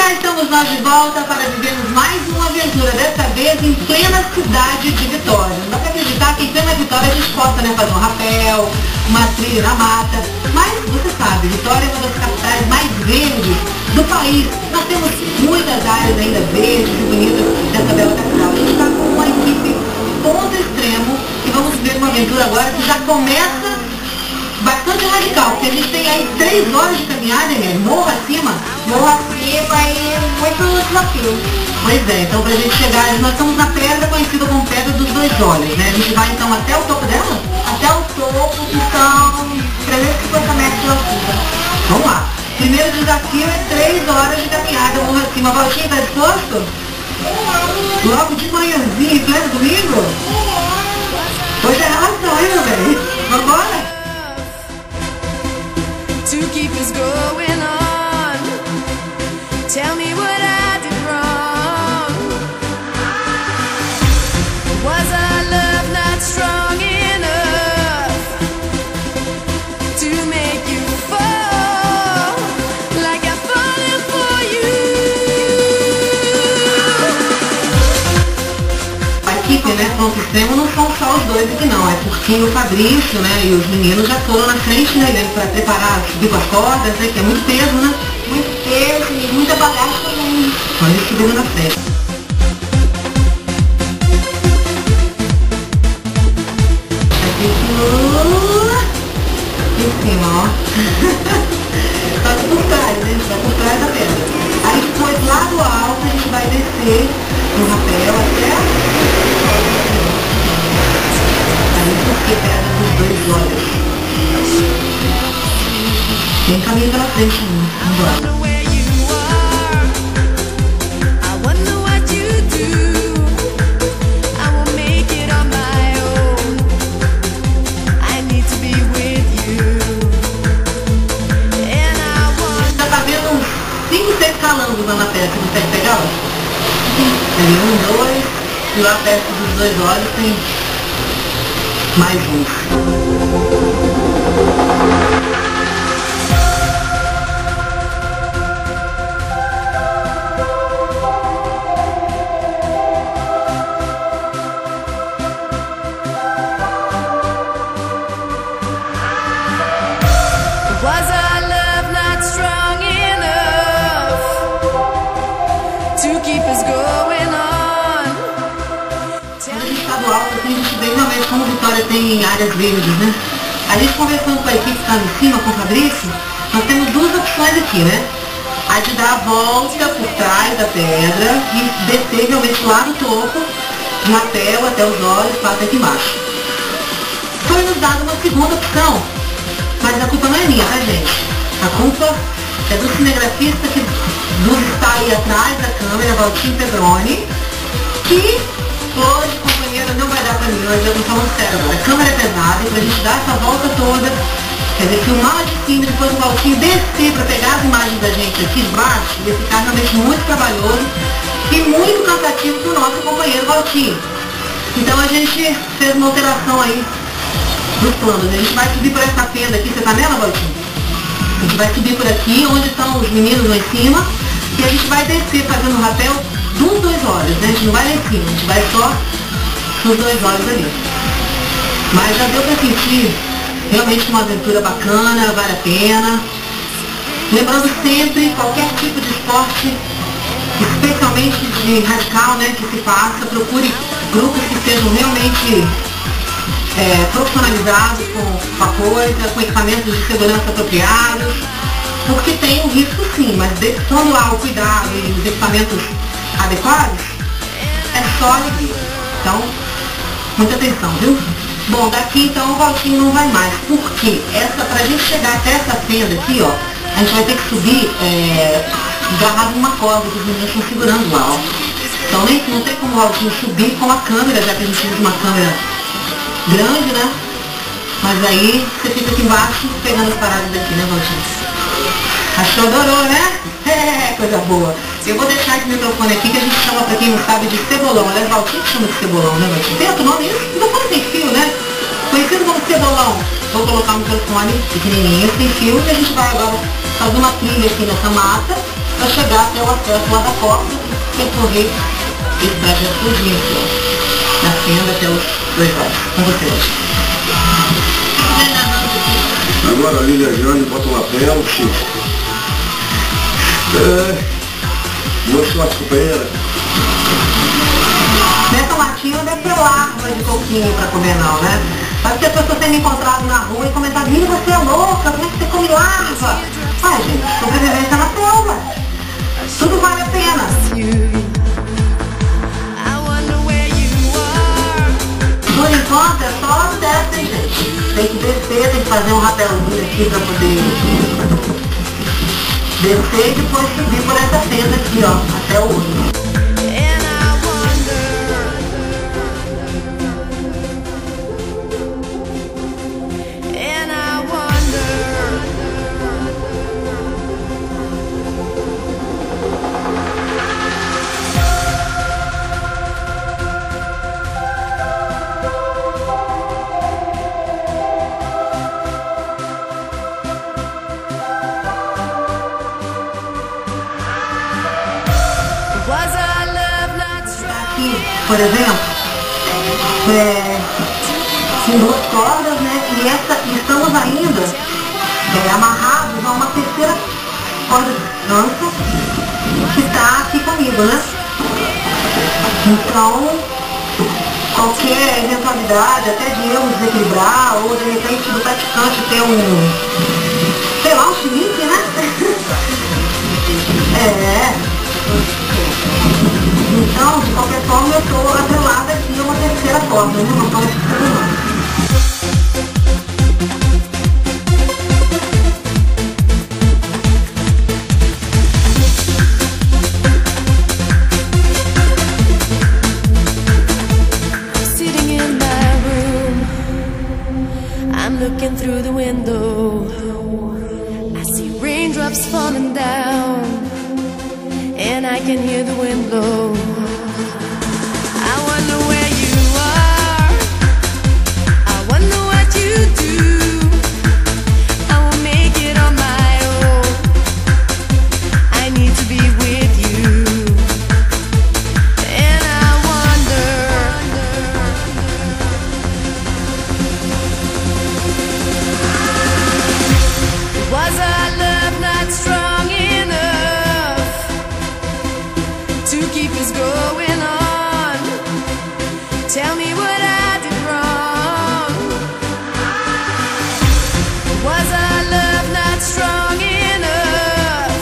cá estamos nós de volta para vivermos mais uma aventura, dessa vez em plena cidade de Vitória. Não dá para acreditar que em plena Vitória a gente possa, né, fazer um rapel, uma trilha na mata. Mas você sabe, Vitória é uma das capitais mais verdes do país. Nós temos muitas áreas ainda verdes e bonitas dessa bela capital. A gente está com uma equipe ponto extremo e vamos ver uma aventura agora que já começa bastante radical, porque a gente tem aí 3 horas de caminhada, né? Morro acima e muito desafio. Pois é, então pra gente chegar, nós estamos na pedra conhecida como Pedra dos Dois Olhos, né? A gente vai então até o topo dela? Até o topo, que são 350 metros de altura. Vamos lá. Primeiro desafio é 3 horas de caminhada, morro acima. Valtinho, tá disposto? Logo de manhãzinho, em pleno domingo? Hoje é relação, hein, meu velho? Vambora? To keep us going on. Tell me what I did wrong. Was our love not strong enough to make you fall like I'm falling for you? A equipe, né, ponto extremo não são só os dois aqui não, é porque o Fabrício, né, e os meninos já foram na frente, né, para preparar, subir com as cordas, né, que é muito peso, né? Muito peso e muita bagagem também. Olha eles subindo na frente. Aqui em cima, ó. Só que por trás, né? Só por trás da pedra. Aí depois lá do alto a gente vai descer no rapel até... Porque Pedra dos Dois Olhos. Tem caminho pela frente, vamos lá. Já tá vendo uns 5, 6 calangos lá na pedra, você consegue pegar? Tem 1, 2, e lá perto dos dois olhos tem mais um. Was our love not strong enough to keep us going on? Quando a gente está do alto, assim, a gente vê realmente como Vitória tem áreas verdes, né? A gente conversando com a equipe que está em cima, com o Fabrício, nós temos 2 opções aqui, né? A de dar a volta por trás da pedra e descer realmente lá no topo, de rapel até os olhos, passa aqui embaixo. Foi nos dada uma segunda opção, mas a culpa não é minha, tá, gente? A culpa é do cinegrafista que está aí atrás da câmera, Valtinho Pedroni, que hoje, companheira, não vai dar pra mim, hoje eu não falo sério agora. A câmera é pesada e pra gente dar essa volta toda, quer dizer, filmar lá de cima e depois o Valtinho descer pra pegar as imagens da gente aqui de baixo, ia ficar realmente muito trabalhoso e muito cansativo pro nosso companheiro Valtinho. Então a gente fez uma alteração aí dos planos. A gente vai subir por essa fenda aqui, você tá nela, Valtinho? A gente vai subir por aqui, onde estão os meninos lá em cima, e a gente vai descer fazendo o rapel dos dois olhos, né? A gente não vai lá em cima, a gente vai só nos dois olhos ali. Mas já deu pra sentir realmente uma aventura bacana, vale a pena. Lembrando sempre, qualquer tipo de esporte, especialmente de radical, né, que se faça, procure grupos que sejam realmente profissionalizados com a coisa, com equipamentos de segurança apropriados, porque tem um risco sim, mas quando há o cuidado e os equipamentos adequados, é só alegria. Então, muita atenção, viu? Bom, daqui então o Valtinho não vai mais, porque pra gente chegar até essa fenda aqui, ó, a gente vai ter que subir agarrado numa corda que os meninos estão segurando lá, ó. Então não tem como o Valtinho subir com a câmera, já que a gente usa uma câmera grande, né? Mas aí você fica aqui embaixo pegando as paradas daqui, né, Valtinho? Achou, adorou, né? É, coisa boa. Eu vou deixar esse microfone aqui que a gente chama, pra quem não sabe, de cebolão. Aliás, Valtinho chama de cebolão, né, Valtinho? Tem outro nome? Isso não pode ter fio, né? Conhecido como cebolão. vou colocar um microfone pequenininho, sem fio, e a gente vai agora fazer uma trilha aqui nessa mata para chegar até o acesso lá da porta e percorrer esse trajeto todinho aqui, ó, na fenda até os 2 lados. Com vocês. Agora a Lília Jane bota um lapel, Chico. Mostrou a companheira. Nessa latinha não deve ter larva de coquinho para comer não, né? Mas que as pessoas têm me encontrado na rua e comentado, Lília, você é louca, como é que você come larva? Ai, gente, sobrevivência na selva. Tudo vale a pena. Por enquanto é só desce, gente. Tem que descer, tem que fazer um rapelzinho aqui para poder descer e depois subir por essa fenda aqui, ó, até o olho. Por exemplo, com 2 cordas, né? E estamos ainda amarrados a uma terceira corda de dança que está aqui comigo, né? Então, qualquer eventualidade, até de eu desequilibrar, ou de repente do praticante ter sei lá, um chilique, né? Então, de qualquer forma, eu estou atrelada aqui a uma terceira corda, né? Não pode ser Sitting in my room, I'm looking through the window. I see raindrops falling down, and I can hear the wind blow. I wonder where you are, I wonder what you do. I won't make it on my own, I need to be with you. And I wonder, was our love not strong enough to keep us going on? Tell me what I did wrong. Was our love not strong enough?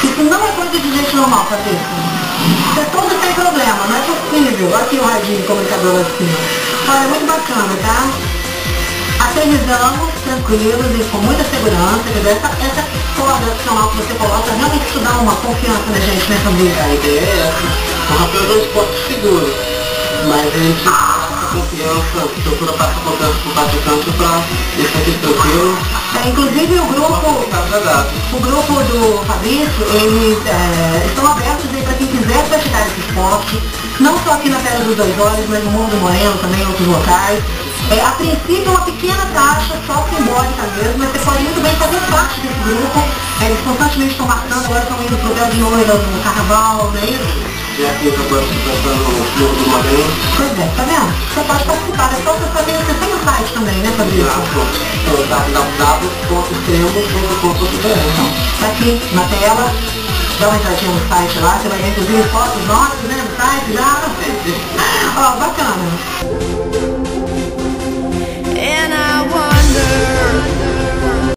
Isso não é coisa de gente normal, Patrícia. Isso é tudo sem problema, não é possível. Aqui o radinho comunicador lá de cima. Olha, é muito bacana, tá? Aterrissamos, tranquilos e com muita segurança. Quer dizer, essa corda adicional que você coloca realmente isso dá uma confiança na gente, né, Camila? A ideia é essa. O rapel é um esporte seguro, mas a gente passa confiança, a estrutura passa confiança pro praticante para deixar aqui tranquilo. Inclusive o grupo do Fabrício, eles estão abertos aí para quem quiser praticar esse esporte, não só aqui na Terra dos Dois Olhos, mas no Mundo Moreno também, em outros locais. A princípio é uma pequena taxa, só simbólica mesmo, mas você pode muito bem fazer parte desse grupo. Eles constantemente estão marcando, agora estão indo pro Bel de Noite, no Carnaval, não é isso? E aqui agora você está pensando no Mundo Moreno. Pois é, tá vendo? Você pode participar, é só você fazer, você tem o site também, né, Fabrício? www.extremos.com.br. Tá aqui na tela, dá uma entradinha no site lá, você vai ver inclusive fotos nossas, né, no site já. Ó, bacana.